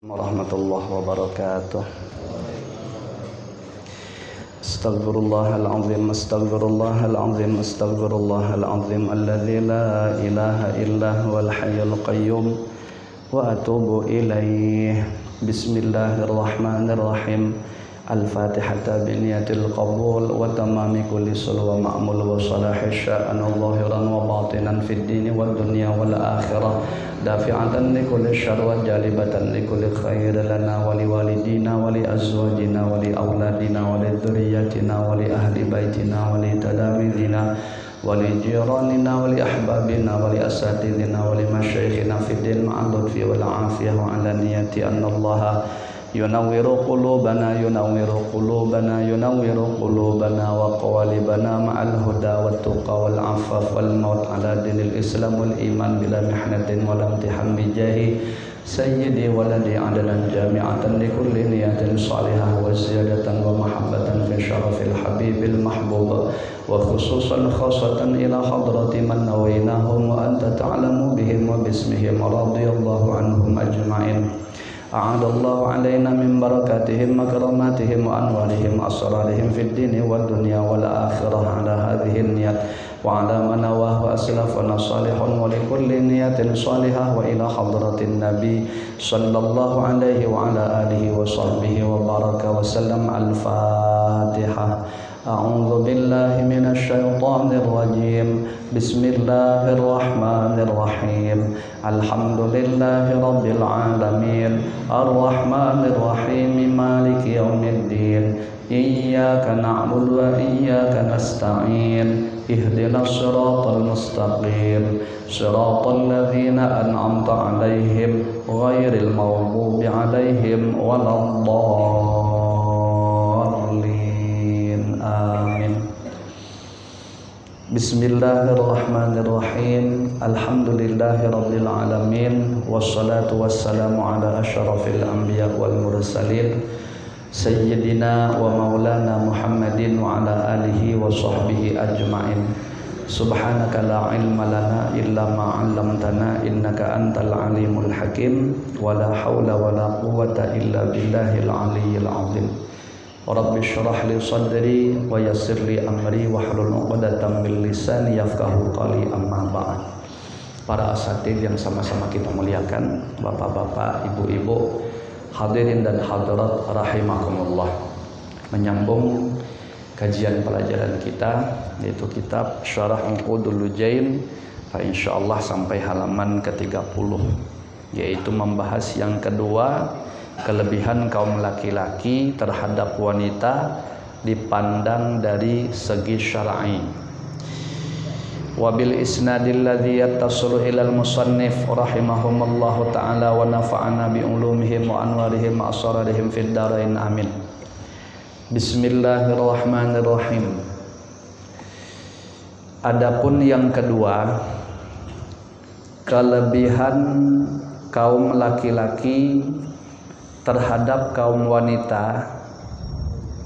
Warahmatullahi wabarakatuh. Astaghfirullahalazim, astaghfirullahalazim, astaghfirullahalazim alladzi la ilaha illa huwal hayyul qayyum wa atubu ilaih. Bismillahirrahmanirrahim. Al-Fatihata biniyatil qabul wa tamami kulli sulwa ma'mul wa salahi sya'anu zahiran wa batinan fid dini wad dunya wal akhirah dafi'atan li kulli syarr wa jalibatan li kulli khair lana wa li walidina wa li azwajina wa li auladina wa li dzurriyyatina wa li ahli baitina wa li talamidina wa li jiranina wa li ahbabina wa li asatidina wa li masyayikhina fid din ma'al lutfi wal afiyah wa ala niyati anna Allah yunawwiru qulubana wa qawalibana ma'al huda wat tuqa wal afaf wal maut ala dinil islam wal iman bila mihnatin wal imtihan bi jahi sayyidi waladi adalan jami'atan li kulli niyatin salihah wa ziyadatan wa mahabbatan fi syarafil habibil mahbub wa khususan khasatan ila hadrati man nawainahum wa anta ta'lamu bihim wa bismihim radhiyallahu anhum ajma'in. A'adallahu alaina min barakatihim makramatihim wa anwarihim asrarihim fid dini wad dunya wal akhirah ala hadhihi niyat wa ala man nawahu aslafana salihun wa li kulli niyatin salihah wa ila hadratin nabi sallallahu alaihi wa ala alihi wa sahbihi wa baraka wa sallam. Al-Fatihah. A'udzu billahi minasy syaithanir rajim. Bismillahirrahmanirrahim. Alhamdulillahi rabbil alamin. Arrahmanir rahim. Maliki yaumiddin. Iyyaka na'budu wa iyyaka nasta'in. Ihdinas siratal mustaqim. Siratal ladzina an'amta 'alaihim ghairil maghdubi 'alaihim waladdallin. Amin. Bismillahirrahmanirrahim. Alhamdulillahirabbil alamin wassalatu wassalamu ala asyrafil anbiya wal mursalin sayyidina wa maulana Muhammadin wa ala alihi wa sahbihi ajma'in. Subhanaka la ilma lana illa ma 'allamtana innaka antal alimul hakim wa la haula wa la quwwata illa billahil aliyyil azim. Rabbi syrah li sadri wa yassir li amri wahlul 'uqdatam min lisani yafqahu qawli, amma ba'd. Para asatidz yang sama-sama kita muliakan, bapak-bapak, ibu-ibu, hadirin dan hadirat rahimakumullah. Menyambung kajian pelajaran kita yaitu kitab Syarah Uqudul Lujain, insyaallah sampai halaman ke-30, yaitu membahas yang kedua, kelebihan kaum laki-laki terhadap wanita dipandang dari segi syar'i. Wabil isnadil ladzi yattasilu ilal musannif rahimahumallahu ta'ala wa nafa'ana bi ulumihim wa anwarihim wa asrarihim fid dharain amin. Bismillahirrahmanirrahim. Adapun yang kedua, kelebihan kaum laki-laki terhadap kaum wanita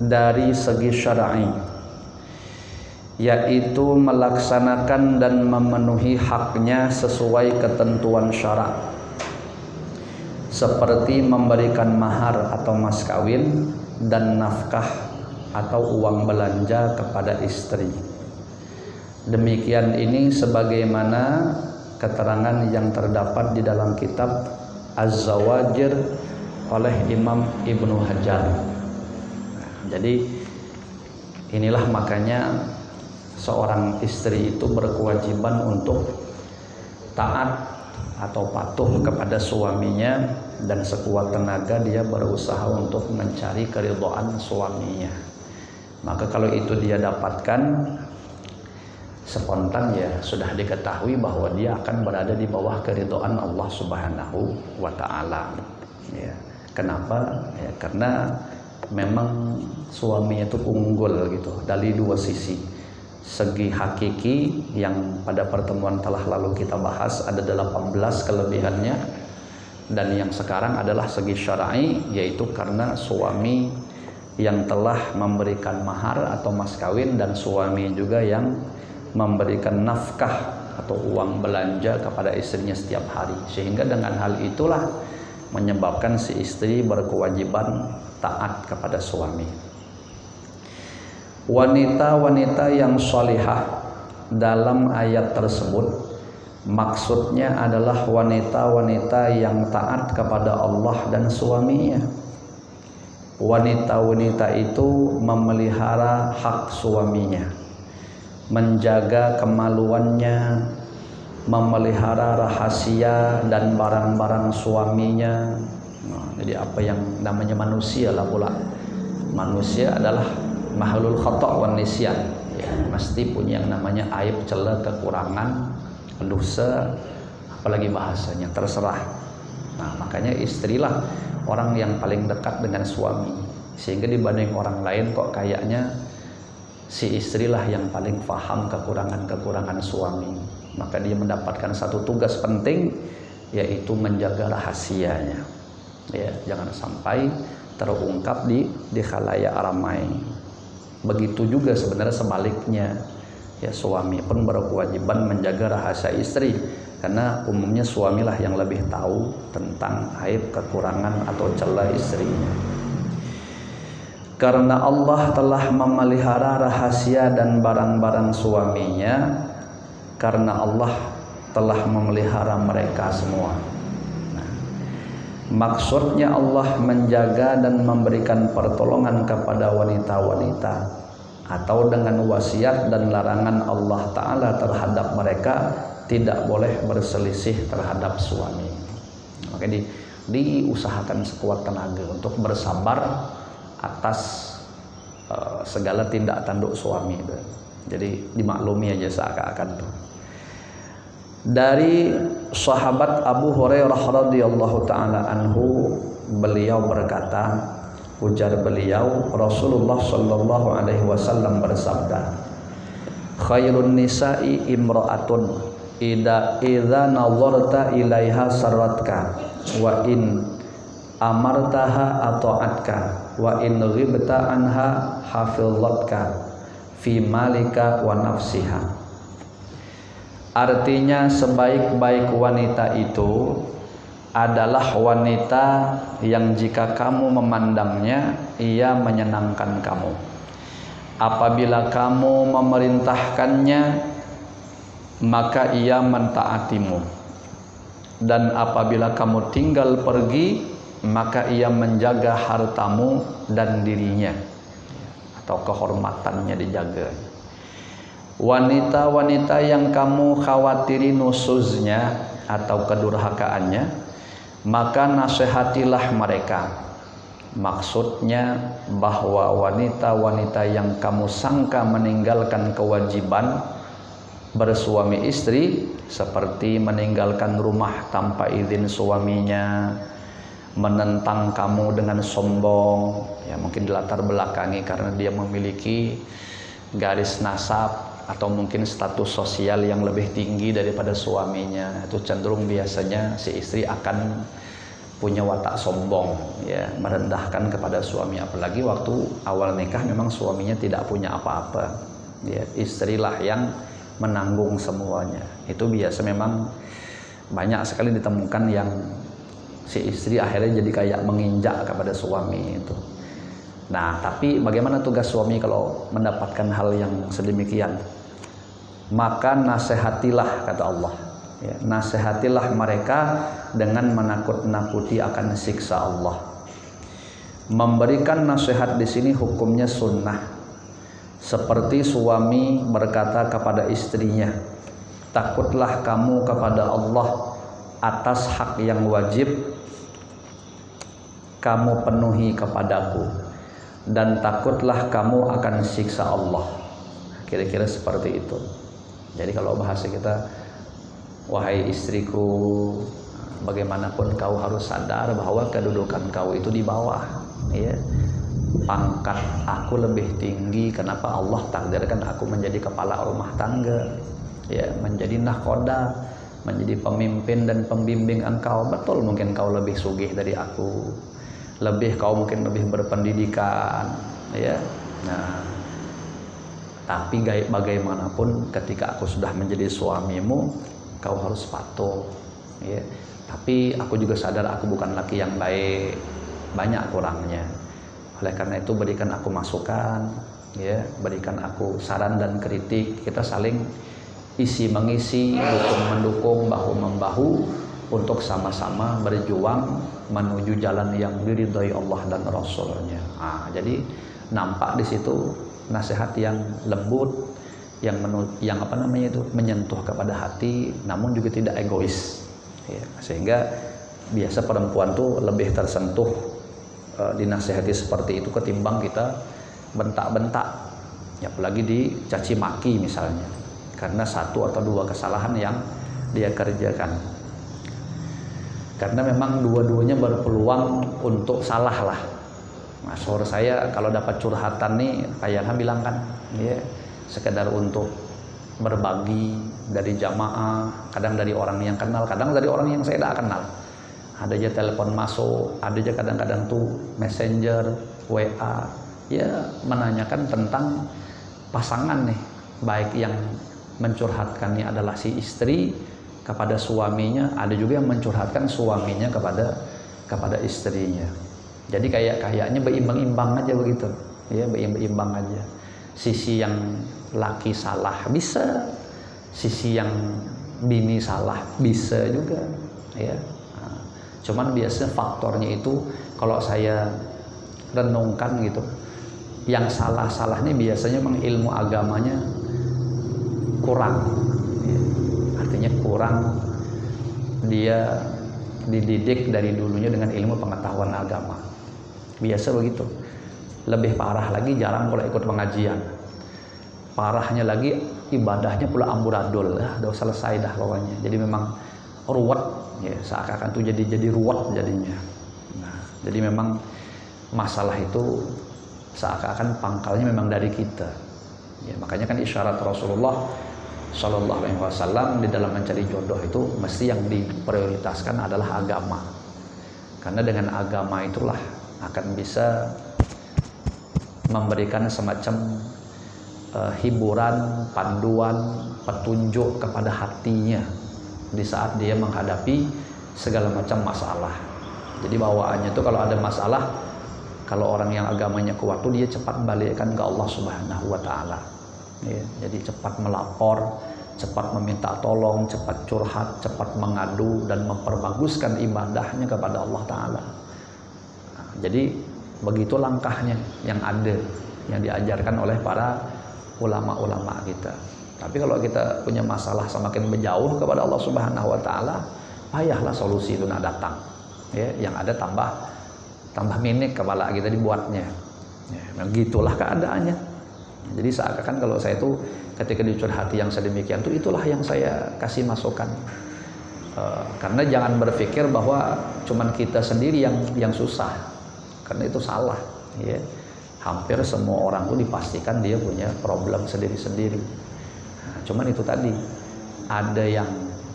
dari segi syar'i, yaitu melaksanakan dan memenuhi haknya sesuai ketentuan syarak, seperti memberikan mahar atau mas kawin dan nafkah atau uang belanja kepada istri. Demikian ini sebagaimana keterangan yang terdapat di dalam kitab Az-Zawajir oleh Imam Ibnu Hajar. Jadi inilah makanya seorang istri itu berkewajiban untuk taat atau patuh kepada suaminya, dan sekuat tenaga dia berusaha untuk mencari keridhaan suaminya. Maka kalau itu dia dapatkan spontan, ya sudah diketahui bahwa dia akan berada di bawah keridhaan Allah Subhanahu wa ta'ala. Ya. Kenapa? Ya, karena memang suami itu unggul gitu dari dua sisi. Segi hakiki yang pada pertemuan telah lalu kita bahas ada 18 kelebihannya, dan yang sekarang adalah segi syar'i, yaitu karena suami yang telah memberikan mahar atau mas kawin dan suami juga yang memberikan nafkah atau uang belanja kepada istrinya setiap hari, sehingga dengan hal itulah menyebabkan si istri berkewajiban taat kepada suami. Wanita-wanita yang sholihah dalam ayat tersebut maksudnya adalah wanita-wanita yang taat kepada Allah dan suaminya. Wanita-wanita itu memelihara hak suaminya, menjaga kemaluannya, memelihara rahasia dan barang-barang suaminya. Jadi apa yang namanya manusia lah pula. Manusia adalah makhluk khata' wan nisyan. Ya, mesti punya yang namanya aib, celah, kekurangan, dosa, apalagi bahasanya terserah. Nah, makanya istrilah orang yang paling dekat dengan suami. Sehingga dibanding orang lain kok kayaknya si istrilah yang paling paham kekurangan-kekurangan suami. Maka dia mendapatkan satu tugas penting, yaitu menjaga rahasianya. Ya, jangan sampai terungkap di khalayak ramai. Begitu juga sebenarnya sebaliknya. Ya, suami pun berkewajiban menjaga rahasia istri, karena umumnya suamilah yang lebih tahu tentang aib, kekurangan atau celah istrinya. Karena Allah telah memelihara rahasia dan barang-barang suaminya, karena Allah telah memelihara mereka semua. Nah, maksudnya Allah menjaga dan memberikan pertolongan kepada wanita-wanita, atau dengan wasiat dan larangan Allah Ta'ala terhadap mereka tidak boleh berselisih terhadap suami. Makanya diusahakan sekuat tenaga untuk bersabar atas segala tindak tanduk suami itu. Jadi dimaklumi aja seakan-akan tuh. Dari sahabat Abu Hurairah radhiyallahu taala anhu, beliau berkata, ujar beliau, Rasulullah sallallahu alaihi wasallam bersabda, khairun nisa'i imra'atun idza nazarta ilaiha sarratka wa in amartaha ata'atka wa in ghibta anha hafizatka fi malika wa nafsiha. Artinya sebaik-baik wanita itu adalah wanita yang jika kamu memandangnya ia menyenangkan kamu. Apabila kamu memerintahkannya maka ia mentaatimu. Dan apabila kamu tinggal pergi maka ia menjaga hartamu dan dirinya, atau kehormatannya dijaga. Wanita-wanita yang kamu khawatiri nusuznya atau kedurhakaannya, maka nasihatilah mereka. Maksudnya bahwa wanita-wanita yang kamu sangka meninggalkan kewajiban bersuami istri, seperti meninggalkan rumah tanpa izin suaminya, menentang kamu dengan sombong, ya mungkin dilatar belakangi karena dia memiliki garis nasab atau mungkin status sosial yang lebih tinggi daripada suaminya, itu cenderung biasanya si istri akan punya watak sombong, ya, merendahkan kepada suami. Apalagi waktu awal nikah memang suaminya tidak punya apa-apa, ya, istrilah yang menanggung semuanya. Itu biasa memang banyak sekali ditemukan yang si istri akhirnya jadi kayak menginjak kepada suami itu. Nah, tapi bagaimana tugas suami kalau mendapatkan hal yang sedemikian? Maka nasihatilah, kata Allah, ya, nasihatilah mereka dengan menakut-nakuti akan siksa Allah. Memberikan nasihat di sini hukumnya sunnah. Seperti suami berkata kepada istrinya, takutlah kamu kepada Allah atas hak yang wajib kamu penuhi kepadaku, dan takutlah kamu akan siksa Allah. Kira-kira seperti itu. Jadi kalau bahasa kita, wahai istriku, bagaimanapun kau harus sadar bahwa kedudukan kau itu di bawah, ya. Pangkat aku lebih tinggi. Kenapa Allah takdirkan aku menjadi kepala rumah tangga, ya, menjadi nahkoda, menjadi pemimpin dan pembimbing engkau. Betul, mungkin kau lebih sugih dari aku, kau mungkin lebih berpendidikan, ya. Nah, tapi bagaimanapun ketika aku sudah menjadi suamimu, kau harus patuh, ya. Tapi aku juga sadar aku bukan laki yang baik, banyak kurangnya. Oleh karena itu berikan aku masukan, ya, berikan aku saran dan kritik. Kita saling isi mengisi, dukung mendukung, bahu membahu untuk sama-sama berjuang menuju jalan yang diridhai Allah dan Rasulnya. Jadi nampak di situ nasihat yang lembut, yang menyentuh kepada hati, namun juga tidak egois. Ya, sehingga biasa perempuan tuh lebih tersentuh dinasihati seperti itu ketimbang kita bentak-bentak, ya, apalagi dicaci maki misalnya karena satu atau dua kesalahan yang dia kerjakan, karena memang dua-duanya berpeluang untuk salah lah. Nah, suara saya kalau dapat curhatan nih, Pak bilang kan, ya, sekedar untuk berbagi dari jamaah, kadang dari orang yang kenal, kadang dari orang yang saya tidak kenal. Ada aja telepon masuk, ada aja kadang-kadang tuh messenger, WA, ya, menanyakan tentang pasangan nih, baik yang mencurhatkannya adalah si istri kepada suaminya, ada juga yang mencurhatkan suaminya kepada istrinya. Jadi kayaknya berimbang-imbang aja begitu, ya, berimbang aja. Sisi yang laki salah bisa, sisi yang bini salah bisa juga, ya. Cuman biasanya faktornya itu kalau saya renungkan gitu, yang salah-salah ini biasanya memang ilmu agamanya kurang, ya. Artinya kurang, dia dididik dari dulunya dengan ilmu pengetahuan agama, biasa begitu. Lebih parah lagi jarang kalau ikut pengajian, parahnya lagi ibadahnya pula amburadul, udah selesai dah pokoknya. Jadi memang ruwet, ya, seakan-akan tuh jadi ruwet jadinya. Nah, jadi memang masalah itu seakan-akan pangkalnya memang dari kita, ya. Makanya kan isyarat Rasulullah Shallallahu Alaihi Wasallam di dalam mencari jodoh itu mesti yang diprioritaskan adalah agama, karena dengan agama itulah akan bisa memberikan semacam hiburan, panduan, petunjuk kepada hatinya di saat dia menghadapi segala macam masalah. Jadi bawaannya tuh kalau ada masalah, kalau orang yang agamanya kuat tuh dia cepat balikkan ke Allah Subhanahu wa taala. Ya, jadi cepat melapor, cepat meminta tolong, cepat curhat, cepat mengadu dan memperbaguskan ibadahnya kepada Allah taala. Nah, jadi begitu langkahnya yang ada, yang diajarkan oleh para ulama-ulama kita. Tapi kalau kita punya masalah semakin menjauh kepada Allah Subhanahu wa taala, payahlah solusi itu nak datang. Ya, yang ada tambah minik kepala kita dibuatnya. Ya, begitulah keadaannya. Jadi seakan kalau saya itu ketika dicurhati yang sedemikian itu, itulah yang saya kasih masukan. Karena jangan berpikir bahwa cuman kita sendiri yang susah, karena itu salah. Ya. Hampir semua orang tuh dipastikan dia punya problem sendiri-sendiri. Nah, cuman itu tadi, ada yang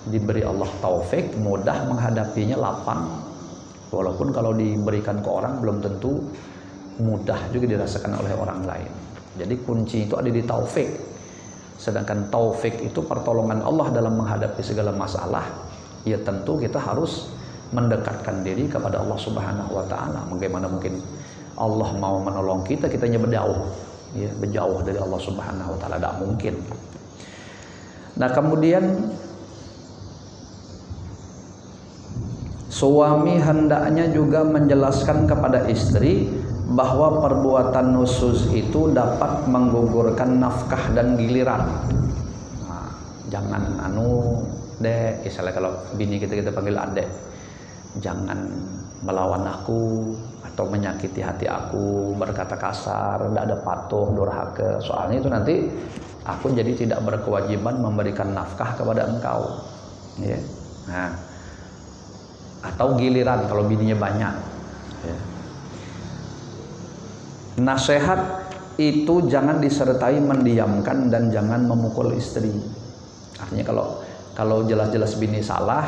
diberi Allah taufik, mudah menghadapinya, lapang. Walaupun kalau diberikan ke orang belum tentu mudah juga dirasakan oleh orang lain. Jadi kunci itu ada di taufik. Sedangkan taufik itu pertolongan Allah dalam menghadapi segala masalah. Ya tentu kita harus mendekatkan diri kepada Allah Subhanahu wa taala. Bagaimana mungkin Allah mau menolong kita, kitanya berjauh, ya, berjauh dari Allah Subhanahu wa taala, tidak mungkin. Nah, kemudian suami hendaknya juga menjelaskan kepada istri bahwa perbuatan nusyuz itu dapat menggugurkan nafkah dan giliran. Nah, jangan dek, misalnya kalau bini kita panggil adek, jangan melawan aku atau menyakiti hati aku, berkata kasar, tidak ada patuh, durhaka. Soalnya itu nanti aku jadi tidak berkewajiban memberikan nafkah kepada engkau, ya. Nah, atau giliran kalau bininya banyak, ya. Nasihat itu jangan disertai mendiamkan dan jangan memukul istri. Artinya kalau jelas-jelas bini salah,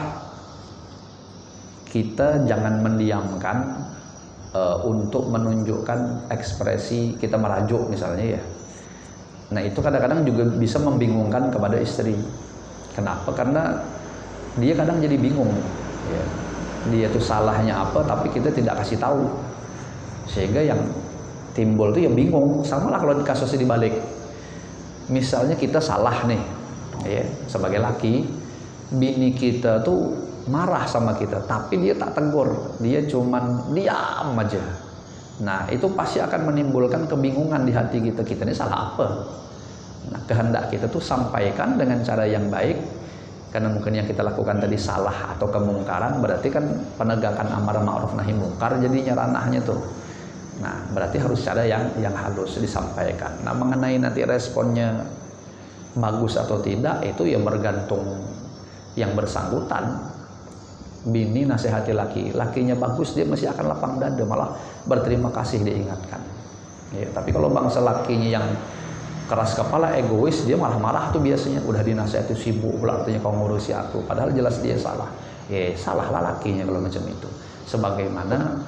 kita jangan mendiamkan untuk menunjukkan ekspresi kita merajuk misalnya, ya. Nah, itu kadang-kadang juga bisa membingungkan kepada istri. Kenapa? Karena dia kadang jadi bingung. Ya. Dia tuh salahnya apa, tapi kita tidak kasih tahu, sehingga yang timbul tuh ya bingung. Sama lah kalau kasusnya dibalik. Misalnya kita salah nih, ya, sebagai laki, bini kita tuh marah sama kita, tapi dia tak tegur, dia cuman diam aja. Nah, itu pasti akan menimbulkan kebingungan di hati kita. Kita ini salah apa? Nah, kehendak kita tuh sampaikan dengan cara yang baik. Karena mungkin yang kita lakukan tadi salah atau kemungkaran, berarti kan penegakan amar ma'ruf nahi mungkar jadinya ranahnya tuh. Nah, berarti harus cara yang halus disampaikan. Nah, mengenai nanti responnya bagus atau tidak, itu ya bergantung yang bersangkutan. Bini nasihati laki, lakinya bagus, dia masih akan lapang dada, malah berterima kasih diingatkan. Ya, tapi kalau bangsa lakinya yang keras kepala, egois, dia malah marah tuh biasanya. Udah dinasihati sibuk pula, artinya kau ngurusi aku, padahal jelas dia salah. Ya, salahlah lakinya kalau macam itu. Sebagaimana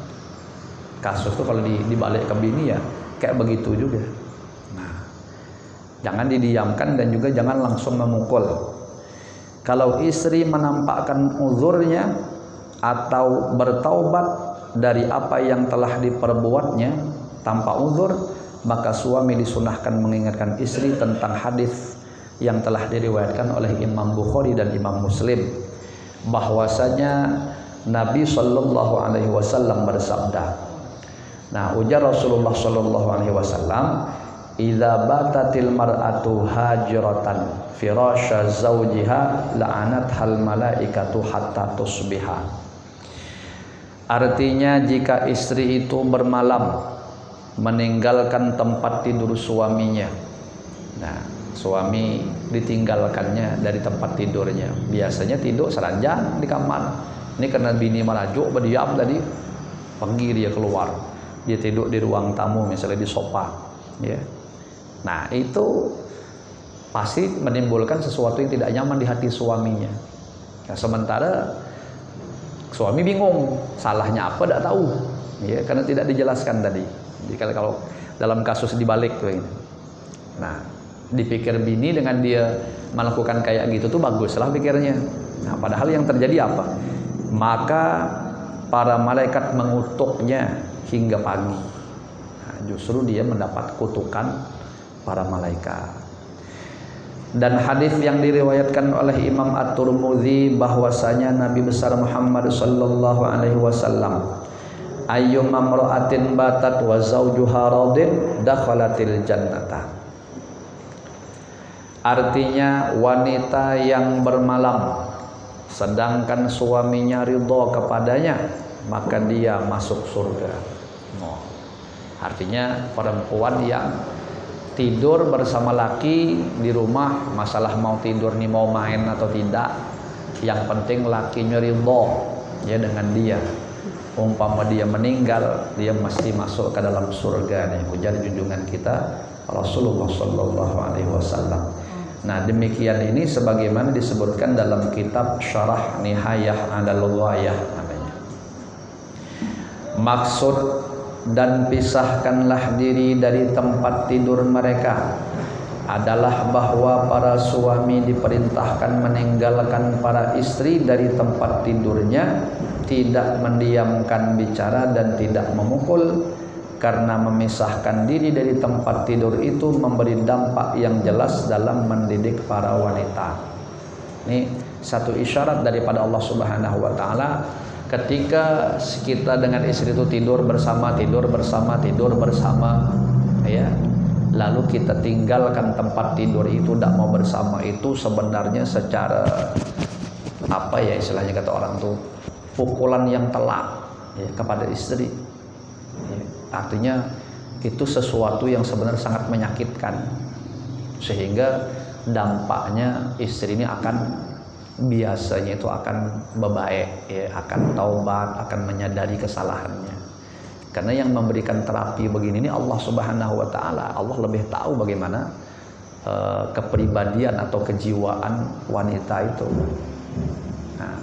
kasus tuh kalau dibalik ke bini ya kayak begitu juga. Nah, jangan didiamkan dan juga jangan langsung memukul. Kalau istri menampakkan uzurnya atau bertaubat dari apa yang telah diperbuatnya tanpa uzur, maka suami disunahkan mengingatkan istri tentang hadis yang telah diriwayatkan oleh Imam Bukhari dan Imam Muslim, bahwasanya Nabi Shallallahu Alaihi Wasallam bersabda. Nah, ujar Rasulullah Shallallahu Alaihi Wasallam, "Idza batatil mar'atu hajratan firasha zawjiha la'anathal malaikatu hatta tusbiha." Artinya, jika istri itu bermalam meninggalkan tempat tidur suaminya. Nah, suami ditinggalkannya dari tempat tidurnya. Biasanya tidur seranjang di kamar. Ini karena bini merajuk, berdiam tadi, pergi dia keluar. Dia tidur di ruang tamu, misalnya di sofa. Ya. Nah, itu pasti menimbulkan sesuatu yang tidak nyaman di hati suaminya. Nah, sementara suami bingung, salahnya apa tidak tahu. Ya, karena tidak dijelaskan tadi. Jadi kalau dalam kasus dibalik tuh ini. Nah, dipikir bini dengan dia melakukan kayak gitu tuh bagus lah pikirnya. Nah, padahal yang terjadi apa? Maka para malaikat mengutuknya hingga pagi. Nah, justru dia mendapat kutukan para malaikat. Dan hadis yang diriwayatkan oleh Imam At-Tirmidzi bahwasanya Nabi besar Muhammad sallallahu alaihi wasallam, ayyuma imra'atin batat wa zawjuha radin dakhalatil jannata. Artinya, wanita yang bermalam sedangkan suaminya ridha kepadanya, maka dia masuk surga. Oh. Artinya perempuan yang tidur bersama laki di rumah, masalah mau tidur nih mau main atau tidak, yang penting lakinya ridha ya dengan dia. Umpama dia meninggal, dia mesti masuk ke dalam surga nih, ujar junjungan kita Rasulullah Sallallahu Alaihi Wasallam. Nah, demikian ini sebagaimana disebutkan dalam kitab Syarah Nihayah Al-Ghayah namanya. Maksud dan pisahkanlah diri dari tempat tidur mereka adalah bahwa para suami diperintahkan meninggalkan para istri dari tempat tidurnya, tidak mendiamkan bicara dan tidak memukul, karena memisahkan diri dari tempat tidur itu memberi dampak yang jelas dalam mendidik para wanita. Ini satu isyarat daripada Allah Subhanahu wa taala, ketika kita dengan istri itu tidur bersama ya, lalu kita tinggalkan tempat tidur itu, tidak mau bersama, itu sebenarnya secara apa ya istilahnya kata orang tuh, pukulan yang telak ya, kepada istri ya. Artinya itu sesuatu yang sebenarnya sangat menyakitkan, sehingga dampaknya istri ini akan biasanya itu akan bebaik ya, akan taubat, akan menyadari kesalahannya. Karena yang memberikan terapi begini ini Allah Subhanahu wa taala. Allah lebih tahu bagaimana kepribadian atau kejiwaan wanita itu. Nah,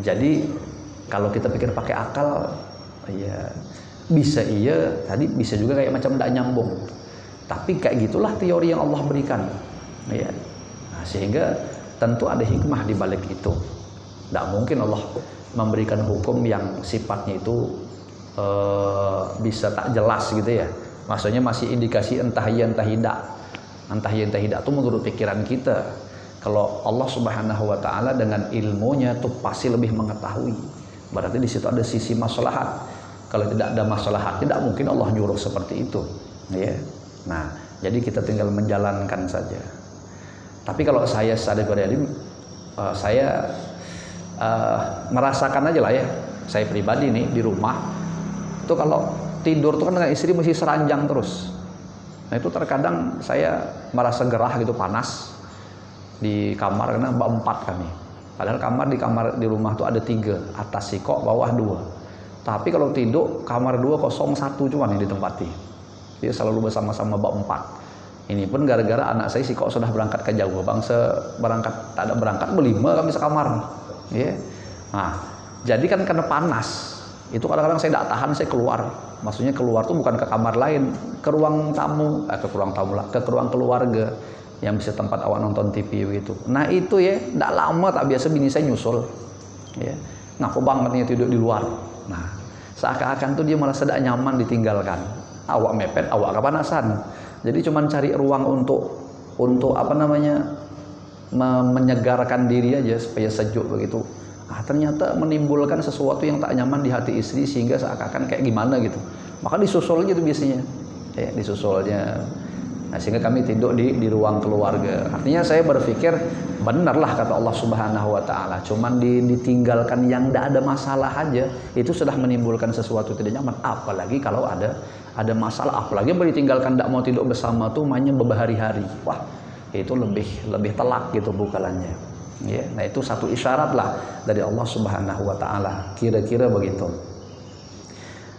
jadi kalau kita pikir pakai akal ya bisa iya, tadi bisa juga kayak macam tidak nyambung. Tapi kayak gitulah teori yang Allah berikan. Ya. Nah, sehingga tentu ada hikmah di balik itu. Tidak mungkin Allah memberikan hukum yang sifatnya itu bisa tak jelas gitu ya. Maksudnya masih indikasi entah iya entah tidak. Entah iya entah tidak itu menurut pikiran kita. Kalau Allah Subhanahu wa taala dengan ilmunya tuh pasti lebih mengetahui. Berarti di situ ada sisi maslahat. Kalau tidak ada maslahat, tidak mungkin Allah nyuruh seperti itu. Ya. Nah, jadi kita tinggal menjalankan saja. Tapi kalau saya sadar beralim, saya merasakan aja lah ya. Saya pribadi nih di rumah itu kalau tidur tuh kan dengan istri mesti seranjang terus. Nah itu terkadang saya merasa gerah gitu, panas di kamar karena berempat kami. Padahal kamar di rumah tuh ada 3, atas sikok, bawah 2. Tapi kalau tidur kamar 201 cuma yang ditempati. Dia selalu bersama-sama berempat. Ini pun gara-gara anak saya sikok sudah berangkat ke jauh. Bangsa berangkat tak ada berangkat berlima kami sekamar. Ya. Nah, jadi kan karena panas. Itu kadang-kadang saya tidak tahan, saya keluar. Maksudnya keluar tuh bukan ke kamar lain, ke ruang tamu, ke ruang keluarga yang bisa tempat awak nonton TV gitu. Nah itu ya, tidak lama tak biasa bini saya nyusul. Ya, ngaku banget nih tidur di luar. Nah, seakan-akan tuh dia merasa tidak nyaman ditinggalkan. Awak mepet, awak kepanasan. Jadi cuman cari ruang untuk apa namanya menyegarkan diri aja supaya sejuk begitu. Ternyata menimbulkan sesuatu yang tak nyaman di hati istri sehingga seakan-akan kayak gimana gitu. Maka disusul gitu biasanya. Ya, disusulnya. Nah, sehingga kami tidur di ruang keluarga. Artinya saya berpikir benarlah kata Allah Subhanahu wa taala. Cuman ditinggalkan yang tidak ada masalah aja itu sudah menimbulkan sesuatu tidak nyaman. Apalagi kalau ada masalah, apalagi baru ditinggalkan tidak mau tidur bersama tuh mainnya berhari-hari. Wah, itu lebih telak gitu bukalannya. Ya, nah itu satu isyarat lah dari Allah Subhanahu wa taala. Kira-kira begitu.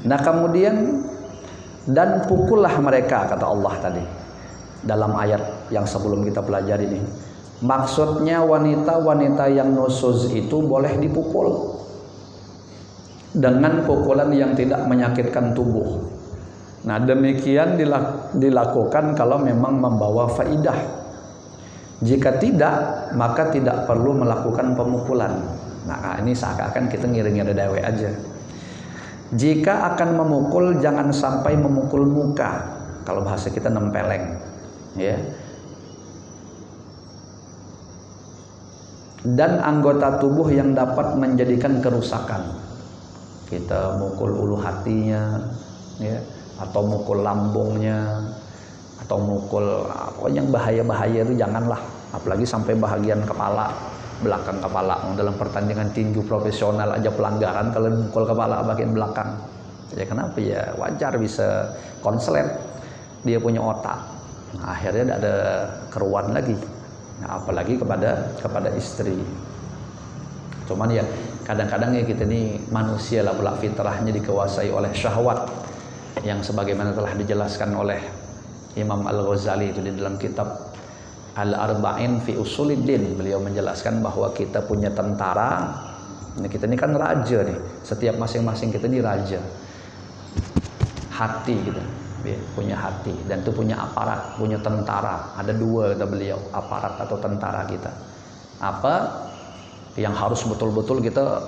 Nah, kemudian dan pukullah mereka kata Allah tadi. Dalam ayat yang sebelum kita pelajari ini. Maksudnya wanita-wanita yang nusuz itu boleh dipukul dengan pukulan yang tidak menyakitkan tubuh. Nah, demikian dilakukan kalau memang membawa faidah. Jika tidak, maka tidak perlu melakukan pemukulan. Nah, ini seakan-akan kita ngiring-ngiring dewe aja. Jika akan memukul, jangan sampai memukul muka. Kalau bahasa kita nempeleng, ya. Dan anggota tubuh yang dapat menjadikan kerusakan. Kita mukul ulu hatinya, ya, atau mukul lambungnya, atau mukul pokoknya yang bahaya-bahaya itu janganlah, apalagi sampai bahagian kepala, belakang kepala. Dalam pertandingan tinju profesional aja pelanggaran kalau mukul kepala bagian belakang. Ya kenapa ya, wajar bisa konslet, dia punya otak. Nah, akhirnya tidak ada keruan lagi. Nah, apalagi kepada istri. Cuman ya kadang-kadang ya kita ini manusia lah pula fitrahnya dikuasai oleh syahwat yang sebagaimana telah dijelaskan oleh Imam Al-Ghazali itu di dalam kitab Al-Arba'in fi Usuluddin. Beliau menjelaskan bahwa kita punya tentara. Ini kita ini kan raja nih. Setiap masing-masing kita ini raja. Hati kita, ya, punya hati, dan itu punya aparat, punya tentara. Ada 2 kata beliau, aparat atau tentara kita. Apa yang harus betul-betul kita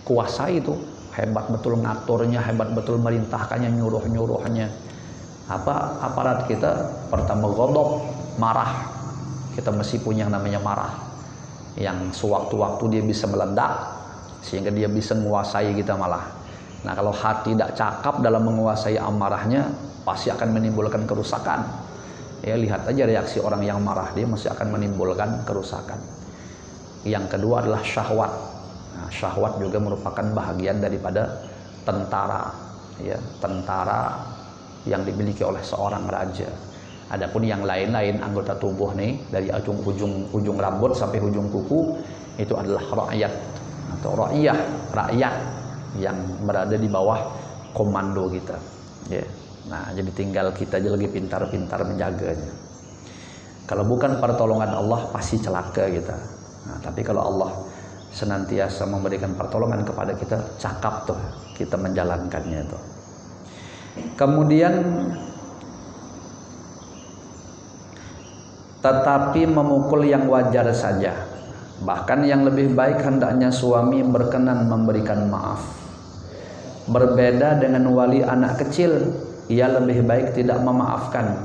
kuasai itu, hebat betul ngaturnya, hebat betul merintahkannya, nyuruh-nyuruhnya. Apa aparat kita? Pertama ghadab, marah. Kita mesti punya yang namanya marah, yang sewaktu-waktu dia bisa meledak sehingga dia bisa menguasai kita malah. Nah, kalau hati tidak cakap dalam menguasai amarahnya, pasti akan menimbulkan kerusakan. Ya, lihat aja reaksi orang yang marah, dia masih akan menimbulkan kerusakan. Yang kedua adalah syahwat. Nah, syahwat juga merupakan bahagian daripada tentara, ya, tentara yang dimiliki oleh seorang raja. Adapun yang lain-lain anggota tubuh nih, dari ujung rambut sampai ujung kuku, itu adalah rakyat atau ra'iyah, rakyat yang berada di bawah komando kita. Ya. Nah, jadi tinggal kita aja lagi pintar-pintar menjaganya. Kalau bukan pertolongan Allah pasti celaka kita. Nah, tapi kalau Allah senantiasa memberikan pertolongan kepada kita, cakap tuh kita menjalankannya tuh. Kemudian tetapi memukul yang wajar saja. Bahkan yang lebih baik hendaknya suami berkenan memberikan maaf. Berbeda dengan wali anak kecil, ia lebih baik tidak memaafkan.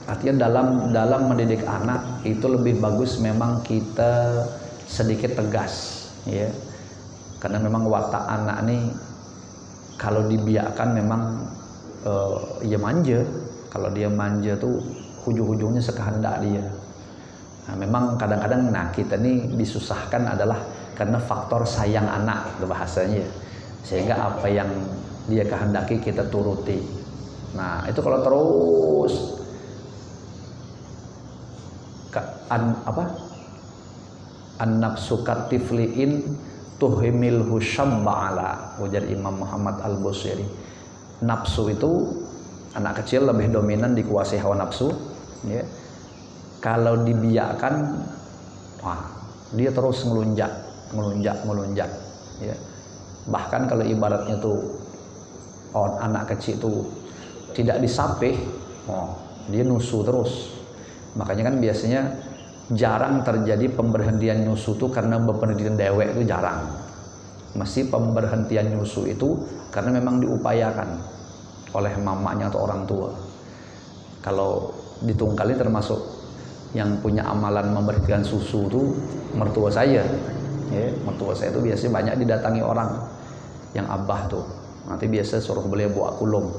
Artinya dalam mendidik anak itu lebih bagus memang kita sedikit tegas, ya. Karena memang watak anak ini kalau dibiarkan memang ia manja. Kalau dia manja tuh ujung-ujungnya sekehendak dia. Nah, memang kadang-kadang kita nih disusahkan adalah karena faktor sayang anak itu bahasanya, sehingga apa yang dia kehendaki kita turuti. Nah itu kalau terus an-nafsu katifliin tuhimil husyamba'ala, ujar Imam Muhammad Al-Busiri. Nafsu itu anak kecil lebih dominan dikuasai hawa nafsu, ya. Kalau dibiarkan, dia terus ngelunjak, ya. Bahkan kalau ibaratnya tuh anak kecil itu tidak disapih, dia nusu terus. Makanya kan biasanya jarang terjadi pemberhentian nyusu itu karena pemberhentian dewek itu jarang. Mesti pemberhentian nyusu itu karena memang diupayakan oleh mamanya atau orang tua. Kalau ditungkali termasuk yang punya amalan memberhentikan susu itu mertua saya, ya. Mertua saya itu biasanya banyak didatangi orang yang abah tuh, nanti biasa suruh beliau bawa kulum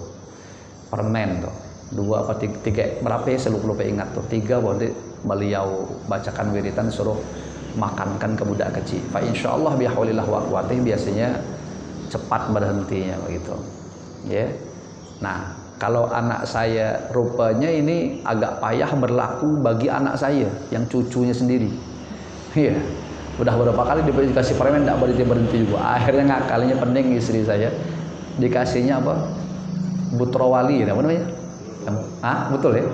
permen tuh, 2 apa 3 berapa ya, saya lupa ingat tuh, 3 nanti beliau bacakan wiritan suruh makankan ke budak kecil. Fa insyaallah bihaulillah wa quwwatih biasanya cepat berhentinya begitu, ya. Nah kalau anak saya rupanya ini agak payah berlaku bagi anak saya yang cucunya sendiri. Iya, udah beberapa kali dikasih permen tidak berhenti juga. Akhirnya ngakalinya pening istri saya, dikasihnya apa? Butrowali, apa namanya? Betul ya?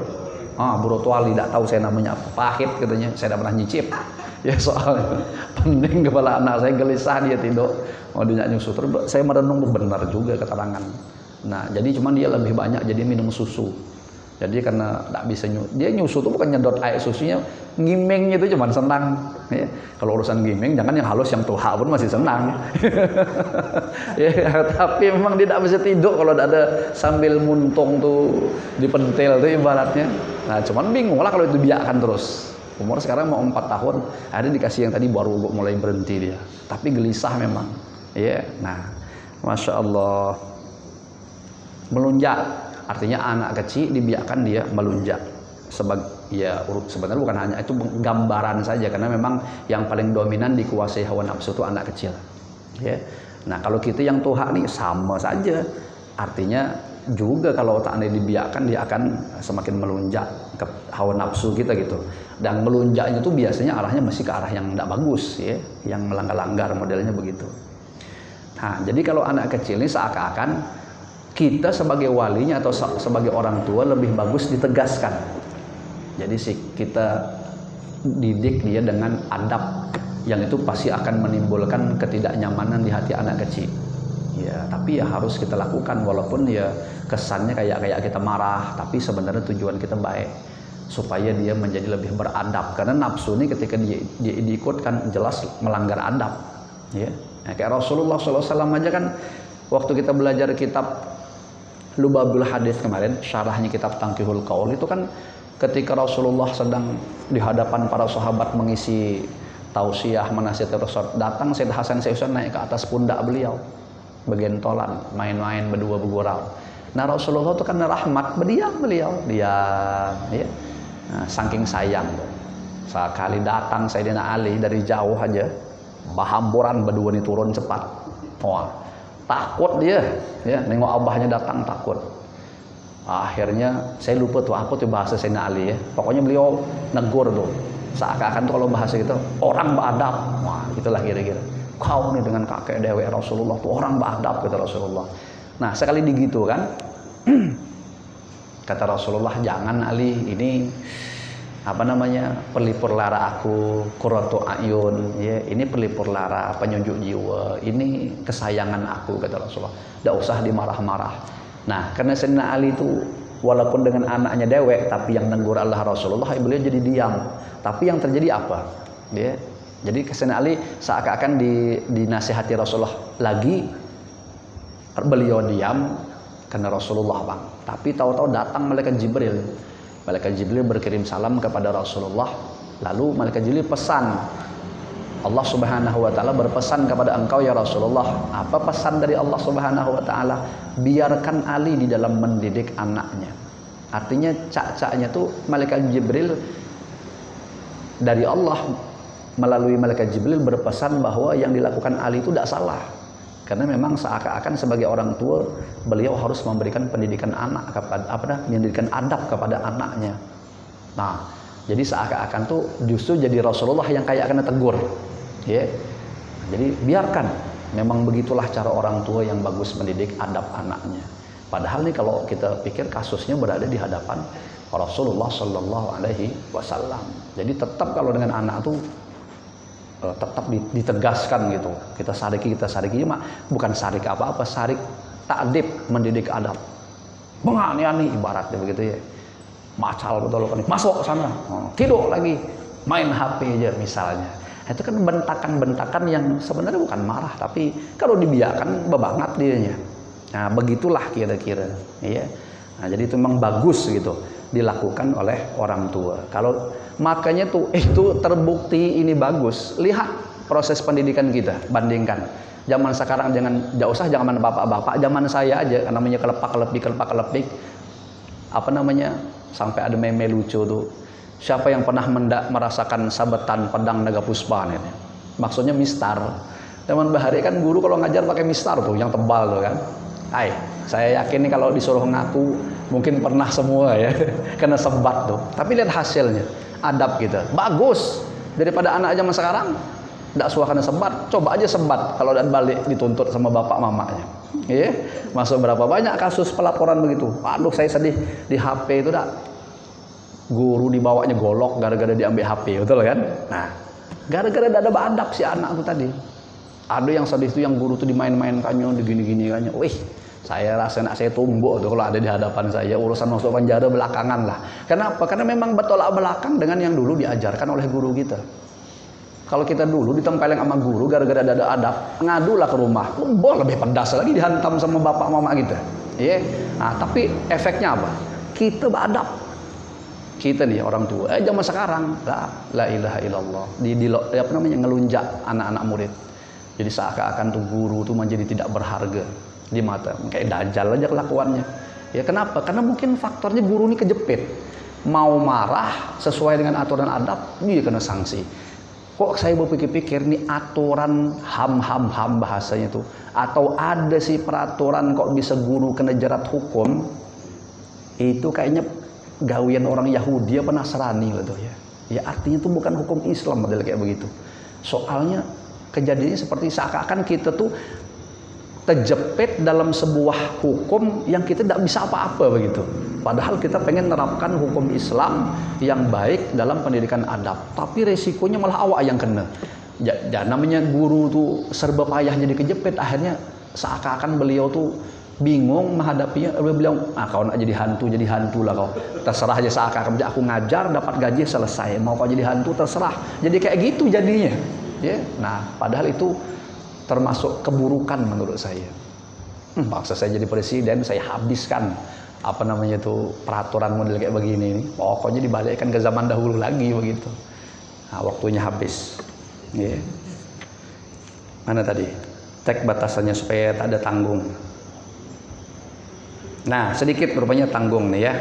Butrowali, tidak tahu saya namanya apa. Pahit katanya, saya tidak pernah nyicip. Ya soalnya pening kepala anak saya, gelisah dia tidur mau dia nyusu. Terus saya merenung benar juga keterangan. Nah, jadi cuman dia lebih banyak jadi minum susu. Jadi karena tak bisa dia nyusu tuh bukan nyedot air susunya, ngimingnya itu cuman senang. Ya. Kalau urusan ngiming, jangan yang halus, yang tuha pun masih senang. Ya, tapi memang dia tak bisa tidur kalau ada sambil muntung tuh dipentil tuh ibaratnya. Nah, cuman bingung lah kalau itu biarkan terus. Umur sekarang mau 4 tahun, akhirnya dikasih yang tadi baru mulai berhenti dia. Tapi gelisah memang. Ya, nah, masya Allah. Melunjak artinya anak kecil dibiarkan dia melunjak sebenarnya bukan hanya itu gambaran saja, karena memang yang paling dominan dikuasai hawa nafsu itu anak kecil, ya. Nah kalau kita yang tuha nih sama saja, artinya juga kalau otaknya dibiarkan dia akan semakin melunjak ke hawa nafsu kita gitu, dan melunjaknya itu biasanya arahnya mesti ke arah yang tidak bagus, ya, yang melanggar-langgar modelnya begitu. Nah jadi kalau anak kecil ini seakan-akan kita sebagai walinya atau sebagai orang tua lebih bagus ditegaskan. Jadi kita didik dia dengan adab yang itu pasti akan menimbulkan ketidaknyamanan di hati anak kecil. Ya, tapi ya harus kita lakukan walaupun ya kesannya kayak kita marah, tapi sebenarnya tujuan kita baik supaya dia menjadi lebih beradab. Karena nafsu ini ketika dia diikutkan jelas melanggar adab. Ya, nah, kayak Rasulullah SAW aja kan waktu kita belajar kitab Lubabul Hadis kemarin, syarahnya kitab Tangkihul Qaul itu kan ketika Rasulullah sedang di hadapan para sahabat mengisi tausiah menasihat Rasul, datang Sayyid Hasan Sayyid Husain naik ke atas pundak beliau, begentolan, main-main berdua bergurau. Nah Rasulullah itu kan rahmat, berdiam beliau, diam, ya. Nah, saking sayang tuh. Sekali datang Sayyidina Ali dari jauh aja, bahamburan berdua ini turun cepat. Wah, takut dia, ya, nengok abahnya datang takut. Akhirnya saya lupa tuh apa tuh bahasa Sayyidina Ali, ya. Pokoknya beliau negur tuh, seakan-akan tuh kalau bahasa gitu orang beradab. Wah, itulah kira-kira. Kau nih dengan kakek dewek Rasulullah tuh orang beradab, kata Rasulullah. Nah sekali digitu kan, kata Rasulullah, jangan Ali, ini apa namanya, pelipur lara aku, qurratu ayun, ya, ini pelipur lara, penyunjuk jiwa, ini kesayangan aku, kata Rasulullah. Tidak usah dimarah-marah. Nah karena Sayyidina Ali itu walaupun dengan anaknya dewek, tapi yang negur Allah Rasulullah, beliau jadi diam. Tapi yang terjadi apa? Dia Jadi Sayyidina Ali seakan-akan dinasihati Rasulullah lagi, beliau diam karena Rasulullah bang. Tapi tahu-tahu datang malaikat Jibril. Malaikat Jibril berkirim salam kepada Rasulullah. Lalu malaikat Jibril pesan. Allah Subhanahu wa taala berpesan kepada engkau ya Rasulullah. Apa pesan dari Allah Subhanahu wa taala? Biarkan Ali di dalam mendidik anaknya. Artinya cak-caknya tuh malaikat Jibril dari Allah melalui malaikat Jibril berpesan bahwa yang dilakukan Ali itu tidak salah. Karena memang seakan-akan sebagai orang tua beliau harus memberikan pendidikan anak kepada pendidikan adab kepada anaknya. Nah, jadi seakan-akan tuh justru jadi Rasulullah yang kayak akan tegur. Ya. Jadi biarkan, memang begitulah cara orang tua yang bagus mendidik adab anaknya. Padahal nih kalau kita pikir kasusnya berada di hadapan Rasulullah Shallallahu Alaihi Wasallam. Jadi tetap kalau dengan anak tuh tetap ditegaskan gitu. Kita sariki mah bukan sarik apa-apa, sarik ta'dib, mendidik adab. Mengani-ani ibaratnya begitu ya. Macal betul kan. Masuk ke sana. Tidur lagi. Main HP aja misalnya. Itu kan bentakan-bentakan yang sebenarnya bukan marah, tapi kalau dibiarkan bebangat dianya. Nah, begitulah kira-kira, ya. Nah, jadi itu memang bagus gitu dilakukan oleh orang tua. Kalau makanya tuh itu terbukti ini bagus. Lihat proses pendidikan kita, bandingkan. Zaman sekarang jangan usah zaman bapak-bapak, zaman saya aja namanya kelepak-kelepik. Apa namanya? Sampai ada meme lucu tuh. Siapa yang pernah merasakan sabetan pedang naga puspa ini? Maksudnya mistar. Zaman bahari kan guru kalau ngajar pakai mistar tuh yang tebal tuh kan. Saya yakin nih kalau disuruh ngaku mungkin pernah semua ya kena sebat tuh. Tapi lihat hasilnya, adab kita bagus daripada anak zaman sekarang. Tidak suka kena sebat, coba aja sebat kalau dan balik dituntut sama bapak mamanya. Iya, masuk berapa banyak kasus pelaporan begitu. Aduh saya sedih di HP itu dah. Guru dibawanya golok gara-gara diambil HP, betul kan? Nah, gara-gara tidak ada adab si anak itu tadi. Ada yang sedih itu yang guru tuh dimain-mainkannya, digini-gini kannya. Wih, saya rasa anak saya tumbuk tuh kalau ada di hadapan saya. Urusan masuk penjara belakangan lah. Kenapa? Karena memang bertolak belakang dengan yang dulu diajarkan oleh guru kita. Kalau kita dulu ditempeleng sama guru gara-gara ada adab, ngadulah ke rumah. Lebih pedas lagi dihantam sama bapak mama kita. Iya. Nah, tapi efeknya apa? Kita beradab. Kita nih orang tua. Zaman sekarang la ilaha illallah. Apa namanya ngelunjak anak-anak murid. Jadi seakan-akan tuh guru tuh menjadi tidak berharga di mata. Kayak dajal aja kelakuannya. Ya kenapa? Karena mungkin faktornya guru ini kejepit. Mau marah sesuai dengan aturan adab, dia kena sanksi. Kok saya berpikir-pikir nih aturan ham bahasanya tuh, atau ada sih peraturan kok bisa guru kena jerat hukum? Itu kayaknya gawian orang Yahudi apa Nasrani gitu ya. Ya artinya itu bukan hukum Islam model kayak begitu. Soalnya kejadiannya seperti seakan-akan kita tuh terjepit dalam sebuah hukum yang kita tidak bisa apa-apa begitu. Padahal kita pengen menerapkan hukum Islam yang baik dalam pendidikan adab. Tapi resikonya malah awak yang kena. Ya namanya guru tuh serba payah jadi kejepit. Akhirnya seakan-akan beliau tuh bingung menghadapinya. Beliau bilang, kau nak jadi hantu lah kau. Terserah aja seakan-akan aku ngajar dapat gaji selesai. Mau kau jadi hantu terserah. Jadi kayak gitu jadinya. Ya, nah padahal itu termasuk keburukan menurut saya. Bangsa saya jadi presiden, saya habiskan apa namanya itu peraturan model kayak begini ini. Pokoknya dibalikkan ke zaman dahulu lagi begitu. Nah, waktunya habis. Yeah. Mana tadi? Cek batasannya supaya tak ada tanggung. Nah, sedikit rupanya tanggung nih ya.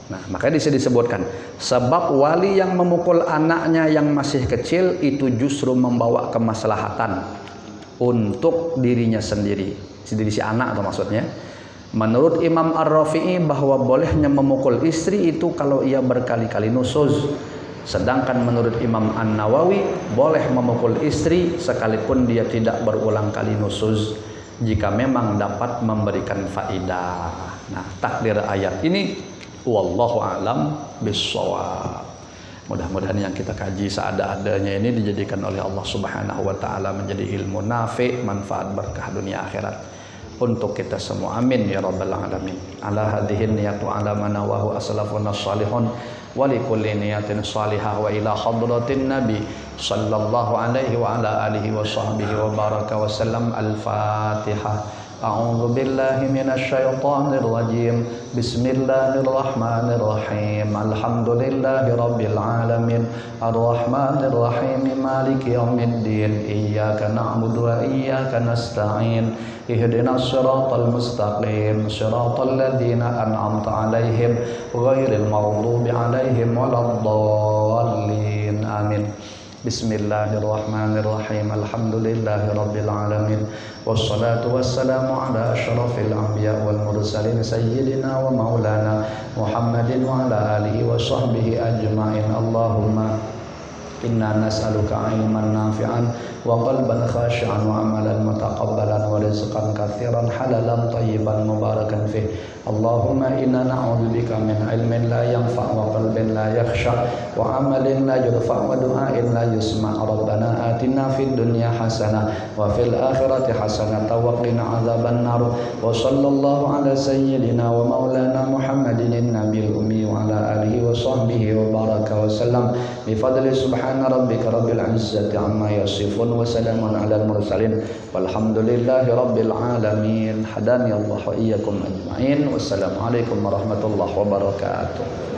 Nah, makanya disebutkan sebab wali yang memukul anaknya yang masih kecil itu justru membawa kemaslahatan untuk dirinya sendiri si anak atau maksudnya. Menurut Imam Ar-Rafi'i bahwa bolehnya memukul istri itu kalau ia berkali-kali nusuz. Sedangkan menurut Imam An-Nawawi boleh memukul istri sekalipun dia tidak berulang kali nusuz jika memang dapat memberikan faidah. Nah, takdir ayat ini wallahu a'lam bissawab. Mudah-mudahan yang kita kaji seada-adanya ini dijadikan oleh Allah Subhanahu wa taala menjadi ilmu nafi', manfaat berkah dunia akhirat untuk kita semua. Amin ya rabbal alamin. Ala hadhihi niyatu ala manawahu aslafuna shalihun wa likulli niyatin salihah wa ila hadratin nabi sallallahu alaihi wa ala alihi wa sahbihi wa baraka wa sallam. Al-Fatihah. A'udzu billahi minasy syaithanir rajim. Bismillahirrahmanirrahim. Alhamdulillahi rabbil alamin. Arrahmanir rahim. Maliki yaumiddin. Iyyaka na'budu wa iyyaka nasta'in. Ihdinas siratal mustaqim. Siratal ladzina an'amta 'alaihim ghairil maghdubi 'alaihim waladdallin. Amin. Bismillahirrahmanirrahim. Alhamdulillahi rabbil alamin. Wassalatu wassalamu ala asyrafil anbiya wal mursalin sayyidina wa maulana Muhammadin wa ala alihi wa sahbihi ajma'in. Allahumma inna nas'aluka ilman nafi'an wa qalban khashi'an wa amalan mutaqabbalan wa rizqan katsiran halalan thayyiban mubarakan fih. Allahumma inna na'udzubika min ilmin la yanfa' wa qalbin la yakhsha wa amalin la yurfa' wa du'ain la yusma'. Rabbana atina fid dunya hasanah wa fil akhirati hasanah wa qina adzaban nar. Wa sallallahu ala sayyidina wa maulana Muhammadin nabiyil ummi wa ala alihi wa sahbihi wa baraka wa sallam. Bi fadli subhana rabbika rabbil izzati amma yasifun wa salamun alal mursalin walhamdulillahi rabbil alamin. Hadani Allah wa iyyakum ajma'in. Wassalamualaikum warahmatullahi wabarakatuh.